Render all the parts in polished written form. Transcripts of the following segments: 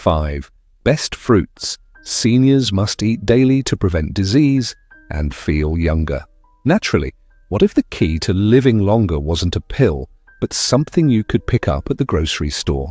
5. Best fruits seniors must eat daily to prevent disease and feel younger. Naturally, what if the key to living longer wasn't a pill, but something you could pick up at the grocery store?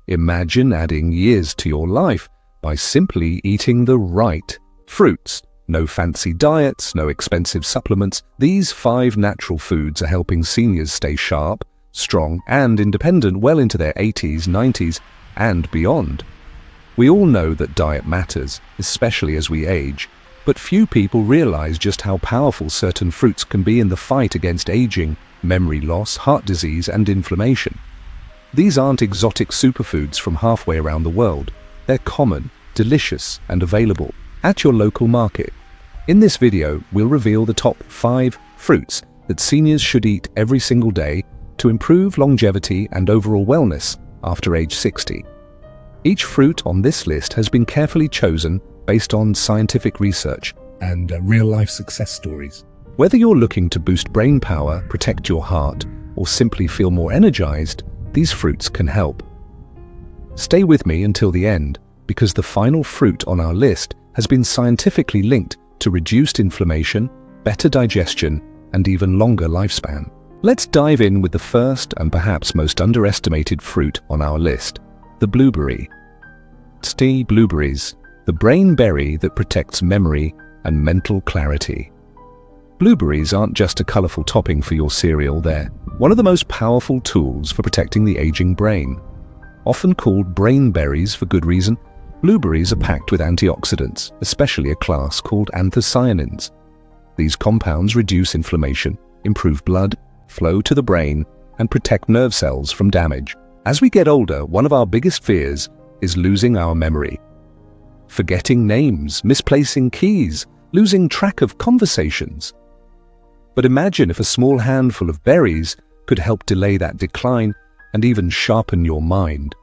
Imagine adding years to your life by simply eating the right fruits. No fancy diets, no expensive supplements. These 5 natural foods are helping seniors stay sharp, strong, and independent well into their 80s, 90s, and beyond. We all know that diet matters, especially as we age, but few people realize just how powerful certain fruits can be in the fight against aging, memory loss, heart disease, and inflammation. These aren't exotic superfoods from halfway around the world. They're common, delicious, and available at your local market. In this video, we'll reveal the top 5 fruits that seniors should eat every single day to improve longevity and overall wellness after age 60. Each fruit on this list has been carefully chosen based on scientific research and real-life success stories. Whether you're looking to boost brain power, protect your heart, or simply feel more energized, these fruits can help. Stay with me until the end, because the final fruit on our list has been scientifically linked to reduced inflammation, better digestion, and even longer lifespan. Let's dive in with the first and perhaps most underestimated fruit on our list, the blueberry. Blueberries, the brain berry that protects memory and mental clarity. Blueberries aren't just a colorful topping for your cereal, they're one of the most powerful tools for protecting the aging brain. Often called brain berries for good reason, blueberries are packed with antioxidants, especially a class called anthocyanins. These compounds reduce inflammation, improve blood flow to the brain, and protect nerve cells from damage. As we get older, one of our biggest fears is losing our memory. Forgetting names, misplacing keys, losing track of conversations. But imagine if a small handful of berries could help delay that decline and even sharpen your mind.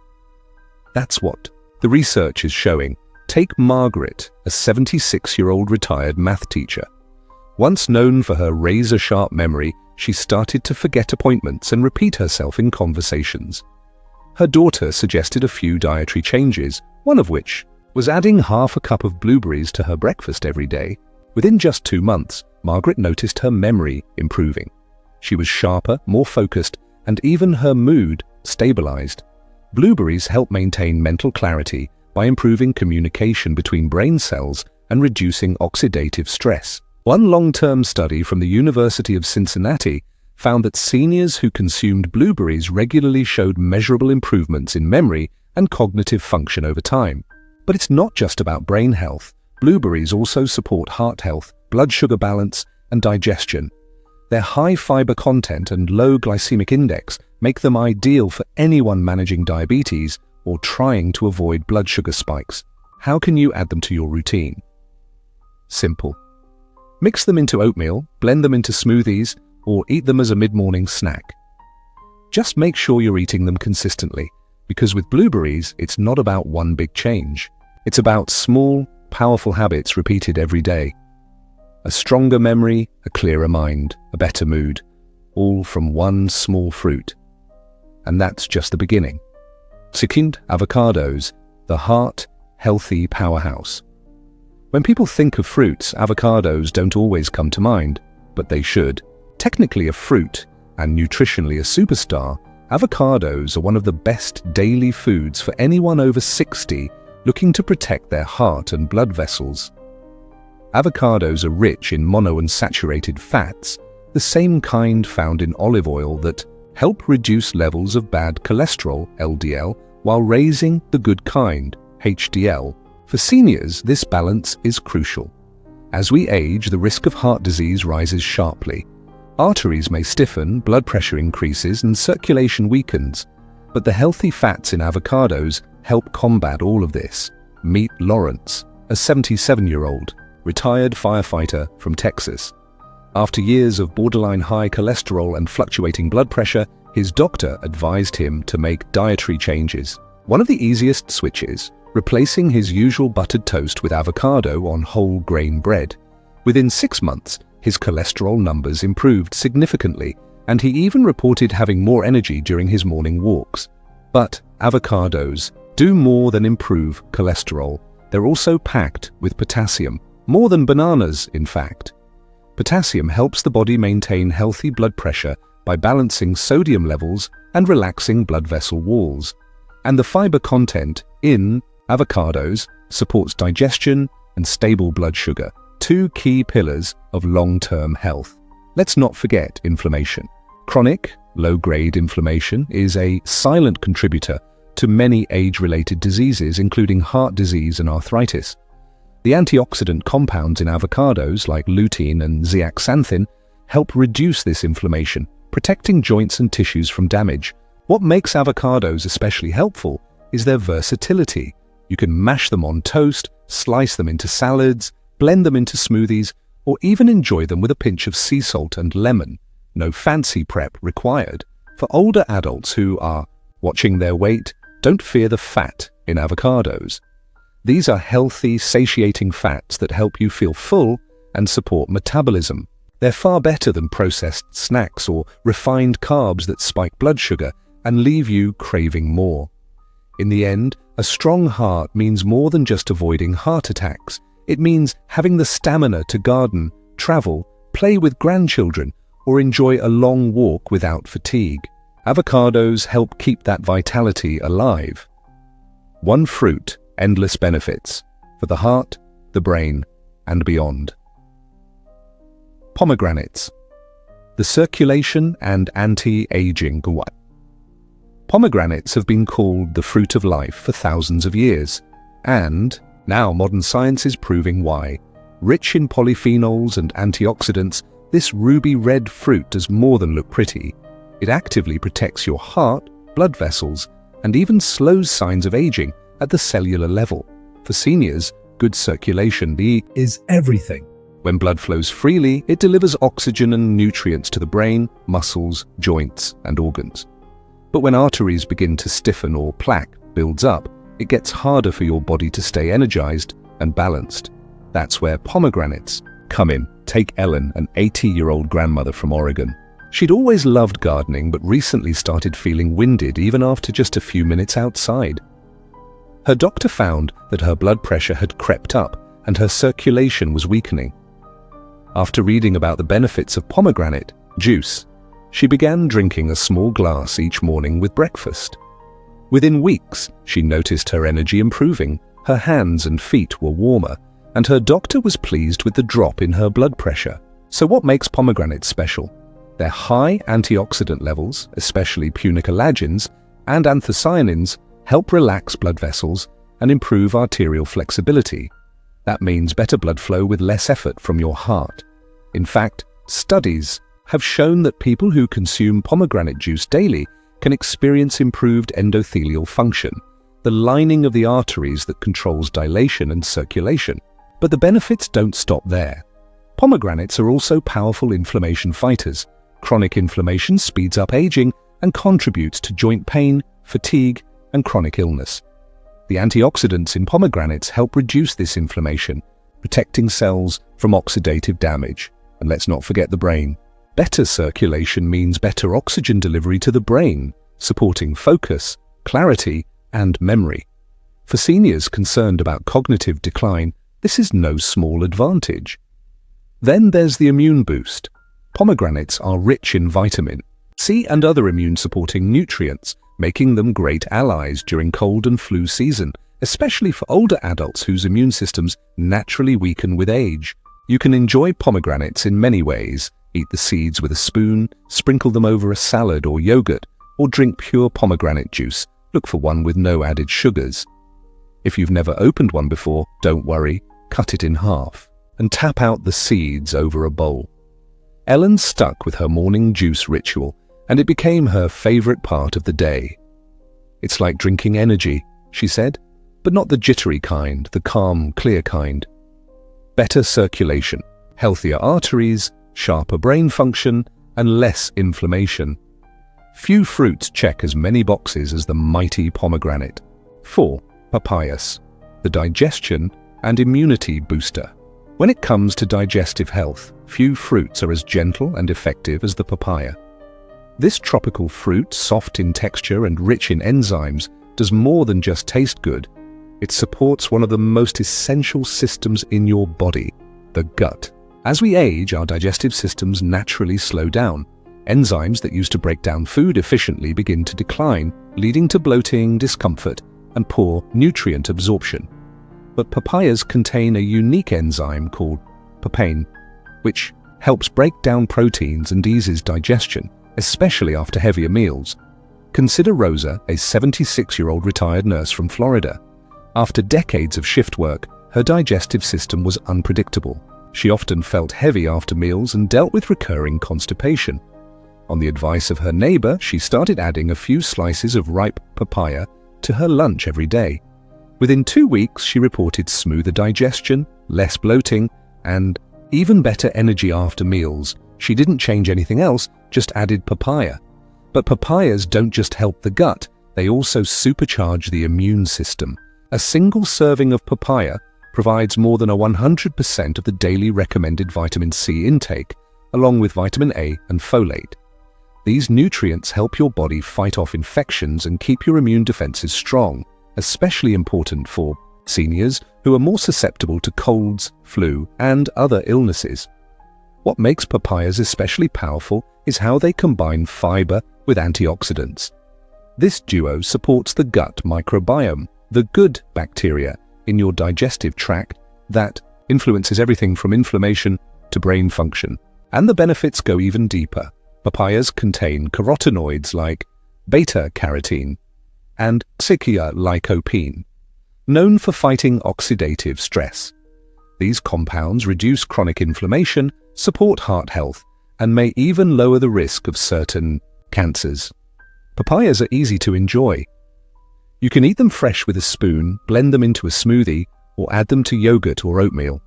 That's what the research is showing. Take Margaret, a 76-year-old retired math teacher. Once known for her razor-sharp memory, she started to forget appointments and repeat herself in conversations. Her daughter suggested a few dietary changes, one of which was adding half a cup of blueberries to her breakfast every day. Within just 2 months, Margaret noticed her memory improving. She was sharper, more focused, and even her mood stabilized. Blueberries help maintain mental clarity by improving communication between brain cells and reducing oxidative stress. One long-term study from the University of Cincinnati found that seniors who consumed blueberries regularly showed measurable improvements in memory and cognitive function over time. But it's not just about brain health. Blueberries also support heart health, blood sugar balance, and digestion. Their high fiber content and low glycemic index make them ideal for anyone managing diabetes or trying to avoid blood sugar spikes. How can you add them to your routine? Simple. Mix them into oatmeal, blend them into smoothies, or eat them as a mid-morning snack. Just make sure you're eating them consistently, because with blueberries, it's not about one big change. It's about small, powerful habits repeated every day. A stronger memory, a clearer mind, a better mood, all from one small fruit. And that's just the beginning. Second, avocados, the heart-healthy powerhouse. When people think of fruits, avocados don't always come to mind, but they should. Technically a fruit and nutritionally a superstar, avocados are one of the best daily foods for anyone over 60 looking to protect their heart and blood vessels. Avocados are rich in monounsaturated fats, the same kind found in olive oil that help reduce levels of bad cholesterol, LDL, while raising the good kind, HDL. For seniors, this balance is crucial. As we age, the risk of heart disease rises sharply. Arteries may stiffen, blood pressure increases, and circulation weakens. But the healthy fats in avocados help combat all of this. Meet Lawrence, a 77-year-old, retired firefighter from Texas. After years of borderline high cholesterol and fluctuating blood pressure, his doctor advised him to make dietary changes. One of the easiest switches, replacing his usual buttered toast with avocado on whole grain bread. Within 6 months, his cholesterol numbers improved significantly, and he even reported having more energy during his morning walks. But avocados do more than improve cholesterol. They're also packed with potassium, more than bananas, in fact. Potassium helps the body maintain healthy blood pressure by balancing sodium levels and relaxing blood vessel walls. And the fiber content in avocados supports digestion and stable blood sugar, two key pillars of long-term health. Let's not forget inflammation. Chronic, low-grade inflammation is a silent contributor to many age-related diseases, including heart disease and arthritis. The antioxidant compounds in avocados, like lutein and zeaxanthin, help reduce this inflammation, protecting joints and tissues from damage. What makes avocados especially helpful is their versatility. You can mash them on toast, slice them into salads, blend them into smoothies, or even enjoy them with a pinch of sea salt and lemon. No fancy prep required. For older adults who are watching their weight, don't fear the fat in avocados. These are healthy, satiating fats that help you feel full and support metabolism. They're far better than processed snacks or refined carbs that spike blood sugar and leave you craving more. In the end, a strong heart means more than just avoiding heart attacks. It means having the stamina to garden, travel, play with grandchildren, or enjoy a long walk without fatigue. Avocados help keep that vitality alive. One fruit, endless benefits for the heart, the brain, and beyond. Pomegranates, the circulation and anti-aging. Pomegranates have been called the fruit of life for thousands of years, and now modern science is proving why. Rich in polyphenols and antioxidants, this ruby red fruit does more than look pretty. It actively protects your heart, blood vessels, and even slows signs of aging at the cellular level. For seniors, good circulation is everything. When blood flows freely, it delivers oxygen and nutrients to the brain, muscles, joints, and organs. But when arteries begin to stiffen or plaque builds up, it gets harder for your body to stay energized and balanced. That's where pomegranates come in. Take Ellen, an 80-year-old grandmother from Oregon. She'd always loved gardening, but recently started feeling winded even after just a few minutes outside. Her doctor found that her blood pressure had crept up and her circulation was weakening. After reading about the benefits of pomegranate juice, she began drinking a small glass each morning with breakfast. Within weeks, she noticed her energy improving, her hands and feet were warmer, and her doctor was pleased with the drop in her blood pressure. So what makes pomegranates special? Their high antioxidant levels, especially punicalagins and anthocyanins, help relax blood vessels and improve arterial flexibility. That means better blood flow with less effort from your heart. In fact, studies have shown that people who consume pomegranate juice daily can experience improved endothelial function, the lining of the arteries that controls dilation and circulation. But the benefits don't stop there. Pomegranates are also powerful inflammation fighters. Chronic inflammation speeds up aging and contributes to joint pain, fatigue, and chronic illness. The antioxidants in pomegranates help reduce this inflammation, protecting cells from oxidative damage. And let's not forget the brain. Better circulation means better oxygen delivery to the brain, supporting focus, clarity, and memory. For seniors concerned about cognitive decline, this is no small advantage. Then there's the immune boost. Pomegranates are rich in vitamin C and other immune-supporting nutrients, making them great allies during cold and flu season, especially for older adults whose immune systems naturally weaken with age. You can enjoy pomegranates in many ways. Eat the seeds with a spoon, sprinkle them over a salad or yogurt, or drink pure pomegranate juice. Look for one with no added sugars. If you've never opened one before, don't worry, cut it in half and tap out the seeds over a bowl. Ellen stuck with her morning juice ritual, and it became her favorite part of the day. It's like drinking energy, she said, but not the jittery kind, the calm, clear kind. Better circulation, healthier arteries, sharper brain function, and less inflammation. Few fruits check as many boxes as the mighty pomegranate. 4. Papayas, the digestion and immunity booster. When it comes to digestive health, few fruits are as gentle and effective as the papaya. This tropical fruit, soft in texture and rich in enzymes, does more than just taste good. It supports one of the most essential systems in your body, the gut. As we age, our digestive systems naturally slow down. Enzymes that used to break down food efficiently begin to decline, leading to bloating, discomfort, and poor nutrient absorption. But papayas contain a unique enzyme called papain, which helps break down proteins and eases digestion, especially after heavier meals. Consider Rosa, a 76-year-old retired nurse from Florida. After decades of shift work, her digestive system was unpredictable. She often felt heavy after meals and dealt with recurring constipation. On the advice of her neighbor, she started adding a few slices of ripe papaya to her lunch every day. Within 2 weeks, she reported smoother digestion, less bloating, and even better energy after meals. She didn't change anything else, just added papaya. But papayas don't just help the gut, they also supercharge the immune system. A single serving of papaya provides more than 100% of the daily recommended vitamin C intake, along with vitamin A and folate. These nutrients help your body fight off infections and keep your immune defenses strong, especially important for seniors who are more susceptible to colds, flu, and other illnesses. What makes papayas especially powerful is how they combine fiber with antioxidants. This duo supports the gut microbiome, the good bacteria in your digestive tract that influences everything from inflammation to brain function. And the benefits go even deeper. Papayas contain carotenoids like beta-carotene and lycopene, known for fighting oxidative stress. These compounds reduce chronic inflammation, support heart health, and may even lower the risk of certain cancers. Papayas are easy to enjoy. You can eat them fresh with a spoon, blend them into a smoothie, or add them to yogurt or oatmeal.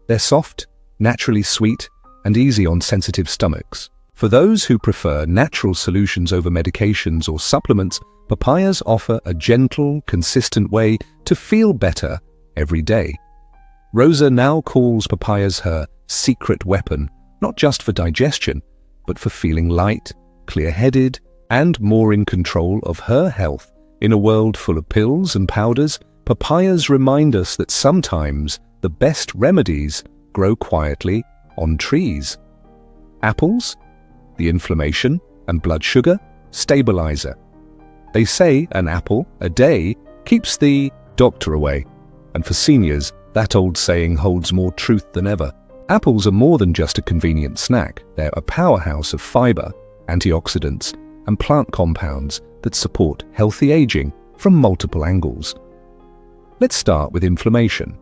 They're soft, naturally sweet, and easy on sensitive stomachs. For those who prefer natural solutions over medications or supplements, papayas offer a gentle, consistent way to feel better every day. Rosa now calls papayas her secret weapon, not just for digestion, but for feeling light, clear-headed, and more in control of her health. In a world full of pills and powders, papayas remind us that sometimes the best remedies grow quietly on trees. Apples, the inflammation and blood sugar stabilizer. They say an apple a day keeps the doctor away, and for seniors, that old saying holds more truth than ever. Apples are more than just a convenient snack. They're a powerhouse of fiber, antioxidants, and plant compounds that support healthy aging from multiple angles. Let's start with inflammation.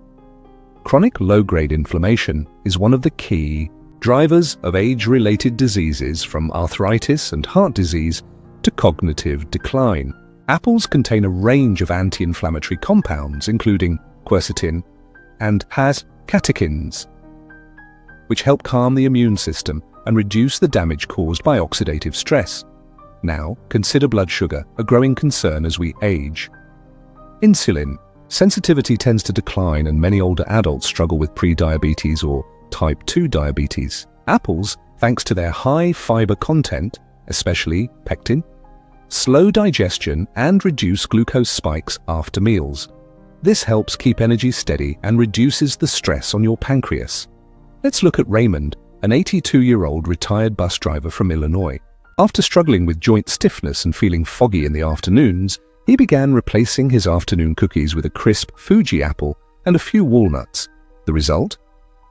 Chronic low-grade inflammation is one of the key drivers of age-related diseases, from arthritis and heart disease to cognitive decline. Apples contain a range of anti-inflammatory compounds, including quercetin and catechins, which help calm the immune system and reduce the damage caused by oxidative stress. Now, consider blood sugar, a growing concern as we age. Insulin sensitivity tends to decline, and many older adults struggle with pre-diabetes or type 2 diabetes. Apples, thanks to their high fiber content, especially pectin, slow digestion and reduce glucose spikes after meals. This helps keep energy steady and reduces the stress on your pancreas. Let's look at Raymond, an 82-year-old retired bus driver from Illinois. After struggling with joint stiffness and feeling foggy in the afternoons, he began replacing his afternoon cookies with a crisp Fuji apple and a few walnuts. The result?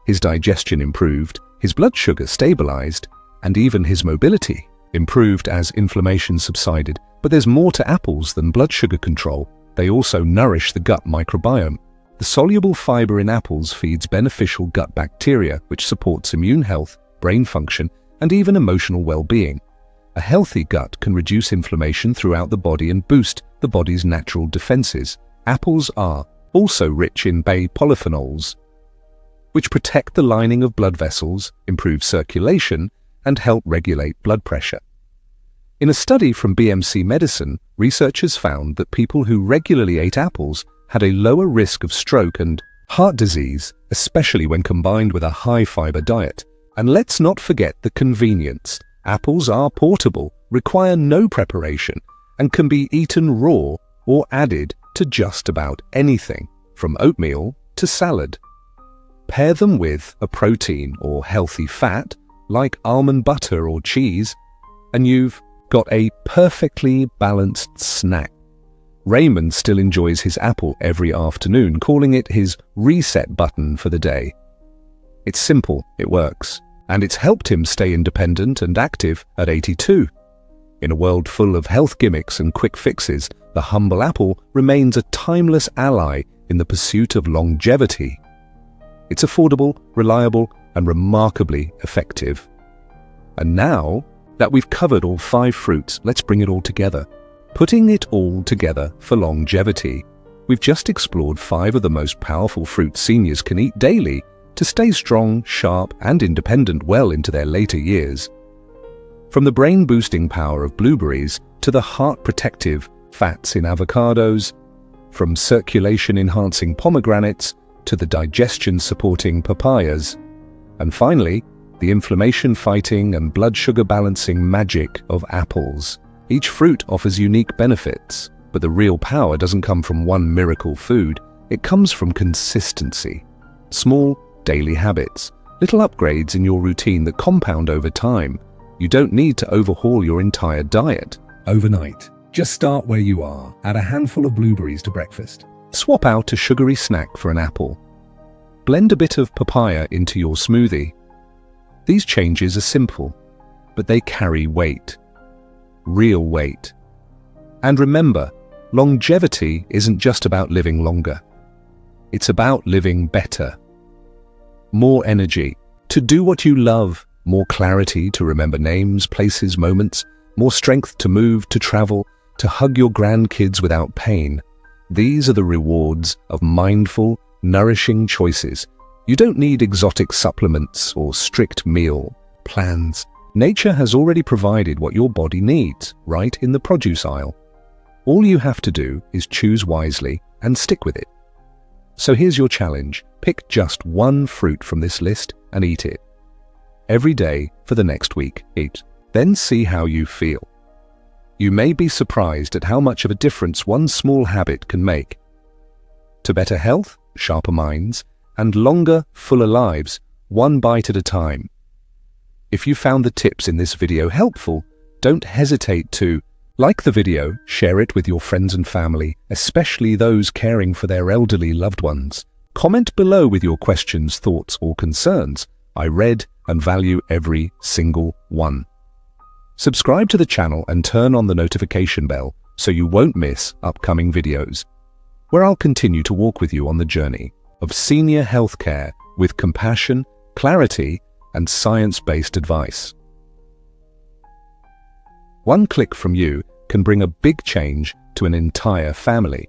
His digestion improved, his blood sugar stabilized, and even his mobility improved as inflammation subsided. But there's more to apples than blood sugar control. They also nourish the gut microbiome. The soluble fiber in apples feeds beneficial gut bacteria, which supports immune health, brain function, and even emotional well-being. A healthy gut can reduce inflammation throughout the body and boost the body's natural defenses. Apples are also rich in polyphenols, which protect the lining of blood vessels, improve circulation, and help regulate blood pressure. In a study from BMC Medicine, researchers found that people who regularly ate apples had a lower risk of stroke and heart disease, especially when combined with a high-fiber diet. And let's not forget the convenience. Apples are portable, require no preparation, and can be eaten raw or added to just about anything, from oatmeal to salad. Pair them with a protein or healthy fat, like almond butter or cheese, and you've got a perfectly balanced snack. Raymond still enjoys his apple every afternoon, calling it his reset button for the day. It's simple, it works, and it's helped him stay independent and active at 82. In a world full of health gimmicks and quick fixes, the humble apple remains a timeless ally in the pursuit of longevity. It's affordable, reliable, and remarkably effective. And now that we've covered all 5 fruits, let's bring it all together. Putting it all together for longevity, we've just explored 5 of the most powerful fruits seniors can eat daily to stay strong, sharp, and independent well into their later years. From the brain-boosting power of blueberries to the heart-protective fats in avocados, from circulation-enhancing pomegranates to the digestion-supporting papayas, and finally, the inflammation-fighting and blood sugar-balancing magic of apples. Each fruit offers unique benefits, but the real power doesn't come from one miracle food. It comes from consistency. Small, daily habits, little upgrades in your routine that compound over time. You don't need to overhaul your entire diet overnight. Just start where you are. Add a handful of blueberries to breakfast. Swap out a sugary snack for an apple. Blend a bit of papaya into your smoothie. These changes are simple, but they carry weight. Real weight. And remember, longevity isn't just about living longer. It's about living better. More energy to do what you love, more clarity to remember names, places, moments, more strength to move, to travel, to hug your grandkids without pain. These are the rewards of mindful, nourishing choices. You don't need exotic supplements or strict meal plans. Nature has already provided what your body needs, right in the produce aisle. All you have to do is choose wisely and stick with it. So here's your challenge. Pick just one fruit from this list and eat it. Every day for the next week, eat. Then see how you feel. You may be surprised at how much of a difference one small habit can make. To better health, sharper minds, and longer, fuller lives, one bite at a time. If you found the tips in this video helpful, don't hesitate to like the video, share it with your friends and family, especially those caring for their elderly loved ones. Comment below with your questions, thoughts, or concerns. I read and value every single one. Subscribe to the channel and turn on the notification bell so you won't miss upcoming videos, where I'll continue to walk with you on the journey of senior healthcare with compassion, clarity, and science-based advice. One click from you can bring a big change to an entire family.